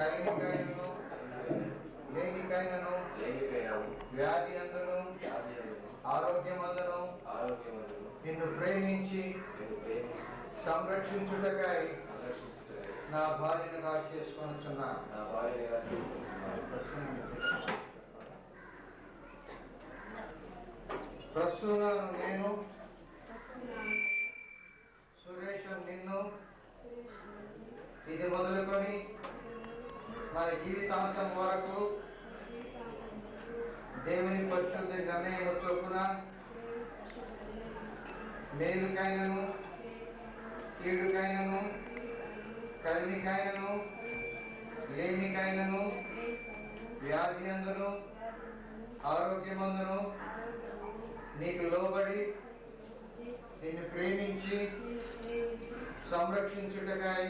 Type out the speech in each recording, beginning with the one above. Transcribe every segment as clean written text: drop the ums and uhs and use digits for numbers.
కలిగికైనను లేనికైనను వ్యాధి అందును ఆరోగ్యమందును నిన్ను ప్రేమించి సంరక్షించుటకై నా భార్యనుగా చేసుకొనుచున్నాను. ప్రస్తుతం నేను సురేష్ నిన్ను ఇది మొదలుకొని మన జీవితాంతం వరకు దేవుని పరిశుద్ధ నిర్ణయం చొప్పున మేలుకైనను కీడుకైనను కలిమికైనను లేమికైనను వ్యాధి అందును ఆరోగ్యమందును నీకు లోబడి నిన్ను ప్రేమించి సంరక్షించుటకై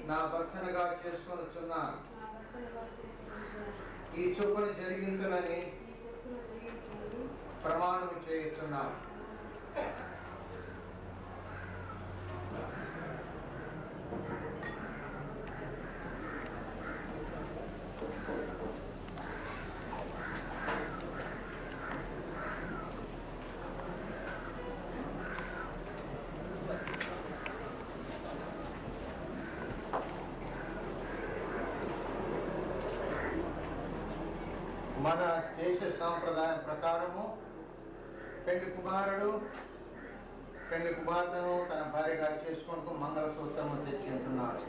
నా భర్తనుగా చేసుకొనుచున్నాను. ఈ చొప్పున జరిగిందని ప్రమాణం చేయుచున్నాను. మన దేశ సాంప్రదాయం ప్రకారము పెళ్లి కుమారుడు పెళ్లి కుమార్తెను తన భార్యగా చేసుకుంటూ మంగళసూత్రము తెచ్చుకుంటున్నాడు.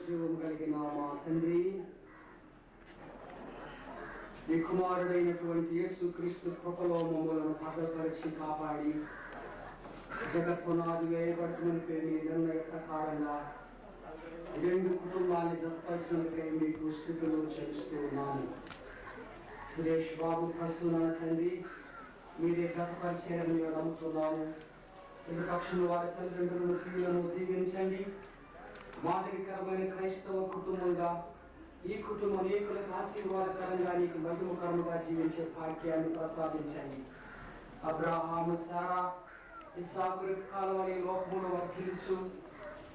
జీవం కలిగిన మా తండ్రి, నీ కుమారుడైనటువంటి యేసుక్రీస్తు కృపలో మమ్మల్ని భద్రపరిచి కాపాడి జగత్పునాది వేయబడుతున్నపై మీ నిర్ణయ ప్రకారంగా రెండు కుటుంబాన్ని జతపరిచినపై మీకు స్థితులు చెల్లిస్తూ ఉన్నాము. సురేష్ బాబు ప్రస్తుతం తండ్రి మీరే జతపరిచారని మేము నమ్ముతున్నాము. ఇరు పక్షులు వారి తల్లిదండ్రులను ప్రియులను దీవించండి. మాదిరికరమైన క్రైస్తవ కుటుంబంగా ఈ కుటుంబం అనేకులకు ఆశీర్వాదకరంగా నీకు మహిమకరంగా జీవించే భాగ్యాన్ని ప్రసాదించండి. అబ్రాహాము సారా ఇస్సాకు రిబ్కాల వలె లోకములో వర్ధిల్చు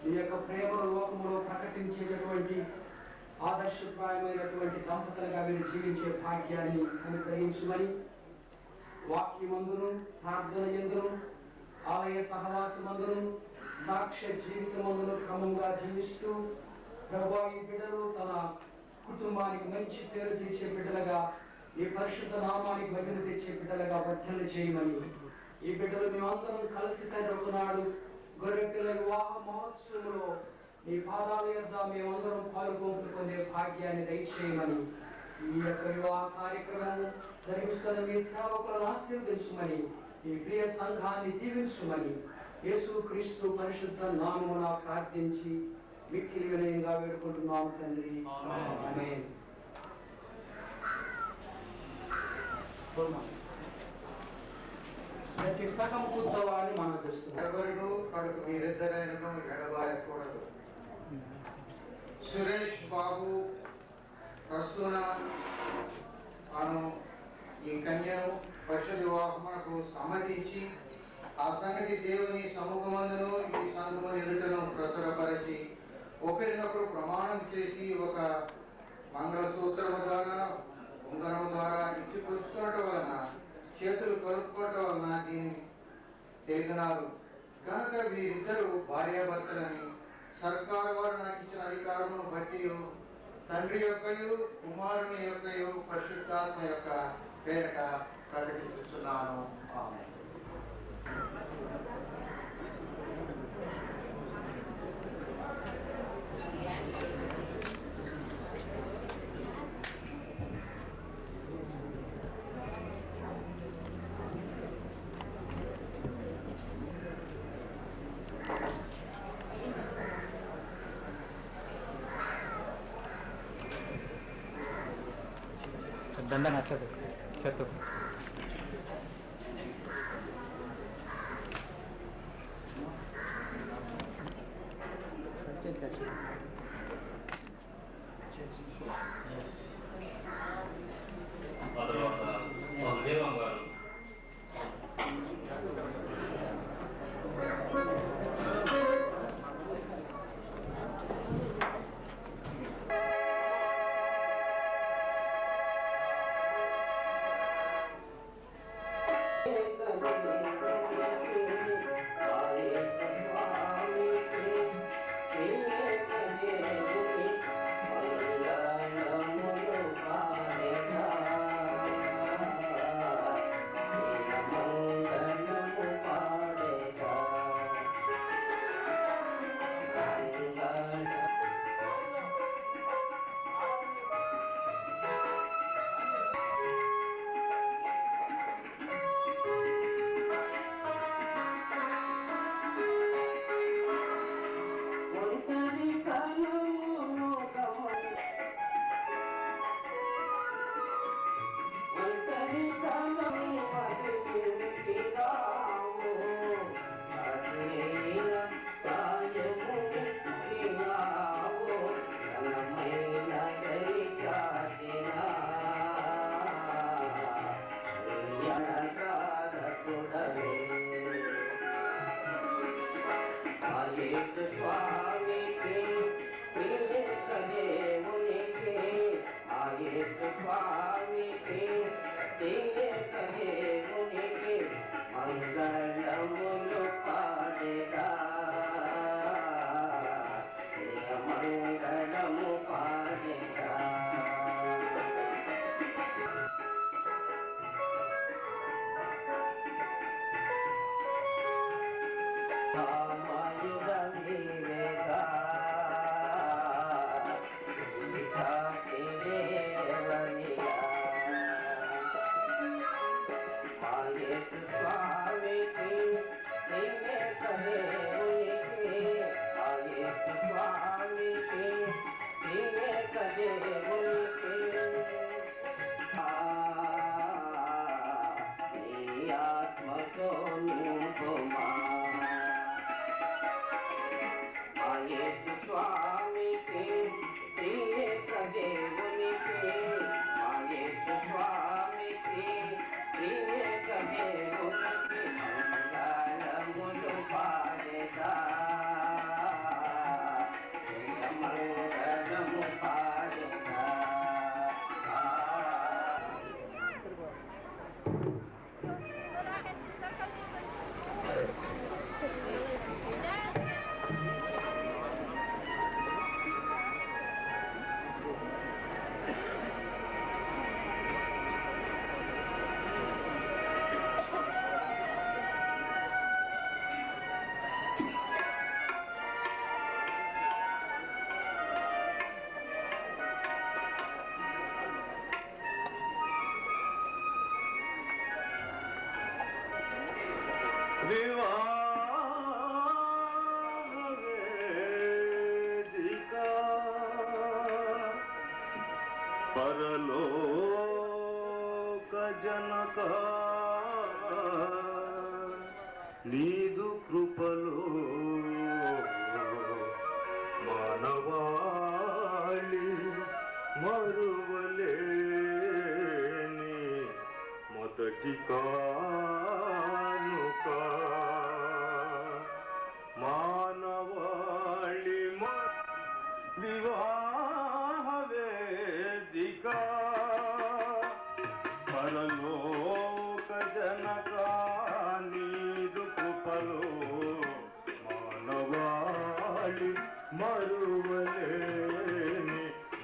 నీ యొక్క ప్రేమను లోకములో ప్రకటించేటటువంటి ఆదర్శప్రాయమైనటువంటి దంపతులుగా మీరు జీవించే భాగ్యాన్ని అనుగ్రహించమని వాక్యమందును ప్రార్థన యందును ఆలయ సహవాసమందును సాక్ష్య జీవితమందును క్రమంగా జీవిస్తూ ప్రభువా ఈ బిడ్డలు తన కుటుంబానికి మంచి పేరు తెచ్చే బిడ్డలుగా ఈ పరిశుద్ధ నామానికి మహిమ తెచ్చే బిడ్డలుగా వర్ధన చేయమని ఈ బిడ్డలు మేమందరం కలిసి తండ్రి గొర్రె పిల్లల వివాహ మహోత్సవంలో నీ పాదాల యొద్ద మేమందరం పాల్గొంపుకునే భాగ్యాన్ని దయచేయమని ఈ యొక్క వివాహ కార్యక్రమం జరిగిస్తున్న మీ సేవకులను ఆశీర్వదించమని ఈ ప్రియ సంఘాన్ని దీవించమని యేసుక్రీస్తు పరిశుద్ధ నామమున ప్రార్థించి మిక్కిలి వినయంగా వేడుకుంటున్నాం తండ్రి. ఆమేన్. ప్రతి సగం కూర్చోవాలని మనకిస్తున్నాం. ఎవరు కడుపు మీరిద్దరైనను ఎడబాయకూడదు. సురేష్ బాబు ప్రస్తుత తాను ఈ కన్యను పశు వివాహమునకు సమ్మతించి ఆ సంగతి దేవుని సముఖమందును ఈ సంఘము ఎదుటను ప్రచురపరిచి ఒకరినొకరు ప్రమాణం చేసి ఒక మంగళసూత్రము ద్వారా ఉంగరము ద్వారా ఇచ్చి పుచ్చుకోవటం వలన చేతులు కలుపుకోవటం వలన దీన్ని తెలిగినారు కనుక వీరిద్దరూ భార్యాభర్తలని సర్కారు వారు నాకు ఇచ్చిన అధికారమును బట్టి తండ్రి యొక్కయు కుమారుని యొక్కయు పరిశుద్ధాత్మ యొక్క పేరిట ప్రకటిస్తున్నాను. ఆమేన్. దండ నచ్చదు చెట్టు పరలోక జనక నీదు కృపలో మానవాళి మరువలేని మొదటి కానుక మానవాళి వివాహ వేదిక పరలోక జనక నీదు కృపలో మానవాళి మరువలేని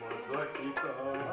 మొదటి కానుక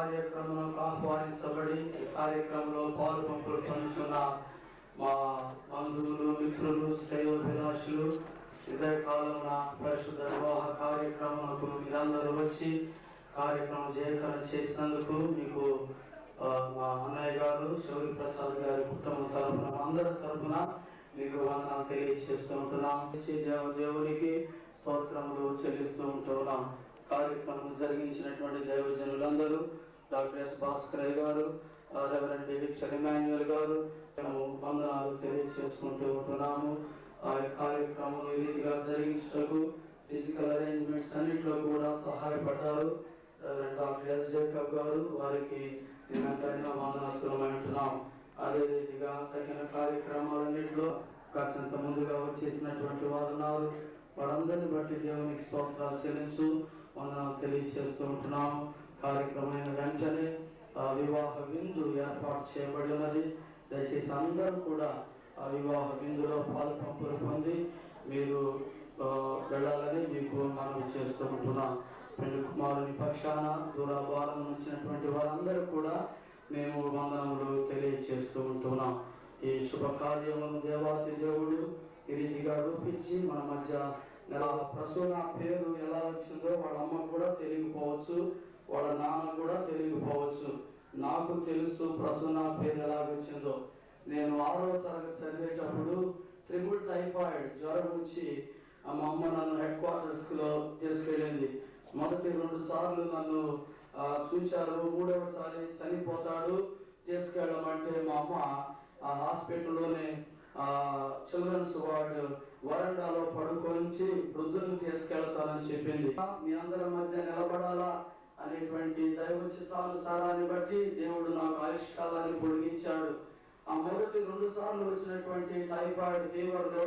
కార్యక్రమంలో ఆహ్వానించబడి ఈ కార్యక్రమంలో పాల్పంపులు పొందుతున్న మా బంధువులు, మిత్రులు, శ్రేయోభిలాషులు ఉదయకాలమున పరిశుద్ధ వివాహ కార్యక్రమాలకు మీరందరూ వచ్చి కార్యక్రమం జయకరణ చేసినందుకు మీకు మా అన్నయ్య గారు శౌరి ప్రసాద్ గారి కుటుంబం తరఫున అందరి తరఫున మీకు వందనాలు తెలియజేస్తూ ఉంటున్నాం. దేవునికి స్తోత్రములు చెల్లిస్తూ ఉంటున్నాం. కార్యక్రమం జరిగించినటువంటి దైవజనులందరూ డాక్టర్ ఎస్ భాస్కరయ్య గారు, రెవరెండ్ డేవిడ్ ఇమాన్యుయల్ గారు మేము వందనాలు తెలియజేసుకుంటూ ఉంటున్నాము. ఆ కార్యక్రమం ఈ రీతిగా జరిగించటకు ఫిజికల్ అరేంజ్మెంట్స్ అన్నింటిలో కూడా సహాయపడ్డారు డాక్టర్ ఎస్ జేకబ్ గారు. వారికి మేమంతా వందనాస్తులమై ఉంటున్నాం. అదే రీతిగా తగిన కార్యక్రమాలన్నింటిలో కాస్తంత ముందుగా వచ్చేసినటువంటి వారు ఉన్నారు. వారందరిని బట్టి దేవునికి స్తోత్రాలు చెల్లించు వందనాలు తెలియజేస్తూ ఉంటున్నాం. కార్యక్రమమైన వెంటనే వివాహ విందు ఏర్పాటు చేయబడి ఉన్నది. దయచేసి అందరూ కూడా ఆ వివాహ విందులో పాల్పంపులు పొంది మీరు వెళ్ళాలని మీకు మనవి చేస్తూ ఉంటున్నాం. పెళ్లి కుమారుని పక్షాన దూరాభారం ఉంచినటువంటి వారందరూ కూడా మేము వందనములు తెలియజేస్తూ ఉంటున్నాం. ఈ శుభకార్యమును దేవాది దేవుడు ఈ రీతిగా రూపించి మన మధ్య ప్రసూన పేరు ఎలా వచ్చిందో వాళ్ళ అమ్మ కూడా తెలియకపోవచ్చు, వాళ్ళ నాన్న కూడా తెలియకపోవచ్చు. నాకు తెలుసు ప్రసూన పేరు ఎలా వచ్చిందో. నేను 6వ తరగతి చదివేటప్పుడు ట్రిపుల్ టైఫాయిడ్ జ్వరం వచ్చి మా అమ్మ నన్ను హెడ్ క్వార్టర్స్ లో తీసుకెళ్ళింది. మొదటి 2 సార్లు నన్ను చూశారు. 3వసారి చనిపోతాడు తీసుకెళ్ళమంటే మా అమ్మ ఆ హాస్పిటల్లోనే చిల్డ్రన్స్ వార్డ్ వరండాలో పడుకొని వృద్ధులను తీసుకెళ్తానని చెప్పింది. మీ అందరి మధ్య నిలబడాలా అనేటువంటి దైవ చిత్తానుసారాన్ని బట్టి దేవుడు నాకు ఆయుష్కాలాన్ని పొడిగించాడు. ఆ మొదటి 2 సార్లు వచ్చినటువంటి టైఫాయిడ్ ఫీవర్ లో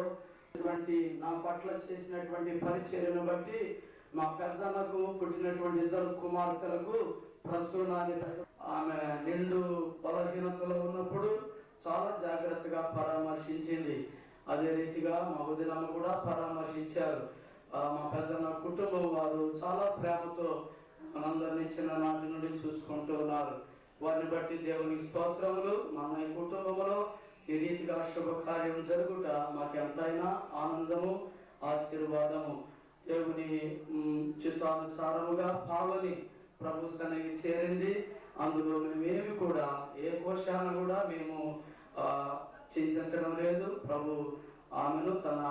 నా పట్ల చేసినటువంటి పరిచర్యను బట్టి మా పెద్దలకు పుట్టినటువంటి 2 కుమార్తెలకు ప్రసూనాన్ని ఆమె నిండు బలహీనతలో ఉన్నప్పుడు చాలా జాగ్రత్తగా పరామర్శించింది. అదే రీతిగా మా వదినమ్మ కూడా పరామర్శించారు. మా పెద్దన్న కుటుంబం వారు చాలా ప్రేమతో మనందరినీ చిన్ననాటి నుండి చూసుకుంటూ ఉన్నారు. వారిని బట్టి దేవునికి స్తోత్రములు. మన ఈ కుటుంబంలో ఈ రీతిగా శుభకార్యం జరుగుట మాకెంతైనా ఆనందము, ఆశీర్వాదము. దేవుని చిత్తానుసారముగా పావని ప్రభు సన్నిధికి చేరింది. అందులో మేమేమి కూడా ఏ కోశాన కూడా మేము చింతించడం లేదు. ప్రభు ఆమెను తన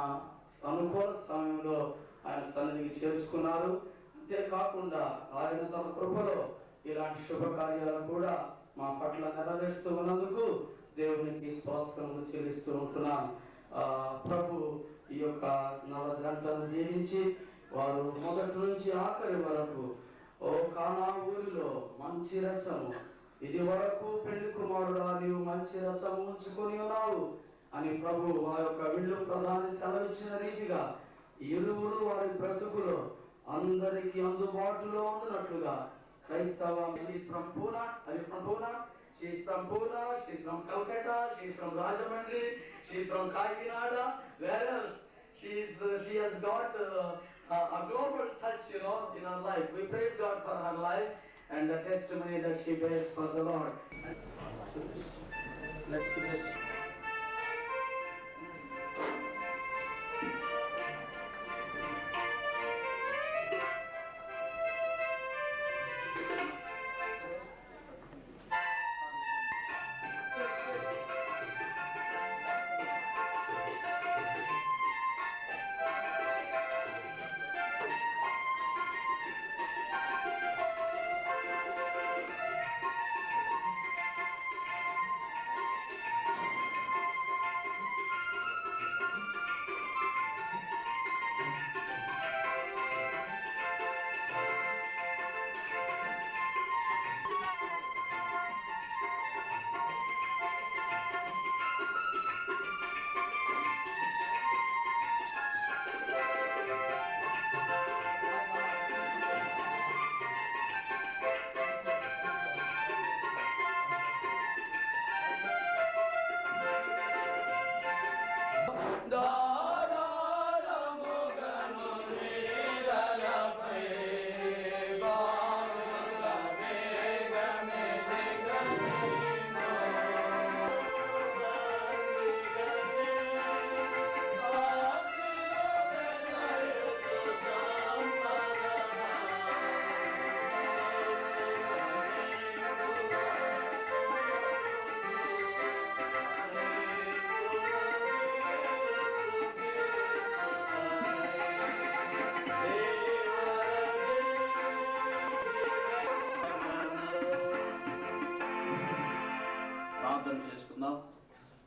అనుకూల సమయంలో ఆయన సన్నిధికి చేర్చుకున్నారు. అంతేకాకుండా ఆయన తన కృపలో ఇలాంటి శుభకార్యాలు కూడా మా పట్ల నెరవేరుస్తూ ఉన్నందుకు దేవునికి స్తోత్రములు చెల్లిస్తూ ఉంటున్నాం. ప్రభు ఈ యొక్క నవ జంటను దీవించి వారు మొదటి నుంచి ఆఖరి వరకు ఓ కానా ఊరిలో మంచి రసము, ఇది వరకు పెళ్లి కుమారుడా నీవు మంచి రసము ఉంచుకొని ఉన్నావు అని ప్రభు ఆ యొక్క విల్లు ప్రధాని సెలవిచ్చిన రీతిగా ఇరువురు వారి బ్రతుకులో అందరికి అందుబాటులో ఉన్నట్లుగా క్రైస్తవ she's from Pune, are you from Pune? She's from Pune, she's from Calcutta, she's from Rajahmundry, she's from Kakinada. Where else? She has got a global touch, in her life. We praise God for her life and the testimony that she bears for the Lord. Let's do this.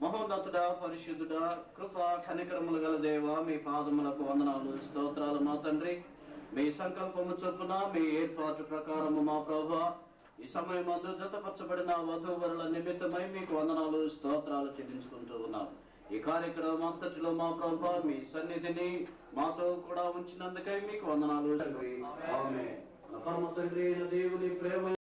మహోన్నతుడా, పరిశుద్ధుడా, కృప కనికరములు గల దేవ, మీ పాదములకు వందనాలు, స్తోత్రాలు మా తండ్రి. మీ సంకల్పము చొప్పున మీ ఏర్పాటు ప్రకారము మా ప్రభువా ఈ సమయం అందు జతపరచబడిన వధూవరుల నిమిత్తమై మీకు వందనాలు, స్తోత్రాలు చెల్లించుకుంటూ ఉన్నాం. ఈ కార్యక్రమం అంతటిలో మా ప్రభువా మీ సన్నిధిని మాతో కూడా ఉంచినందుకై మీకు వందనాలు తండ్రి. ఆమేన్. పరమ తండ్రి అయిన దేవుని ప్రేమ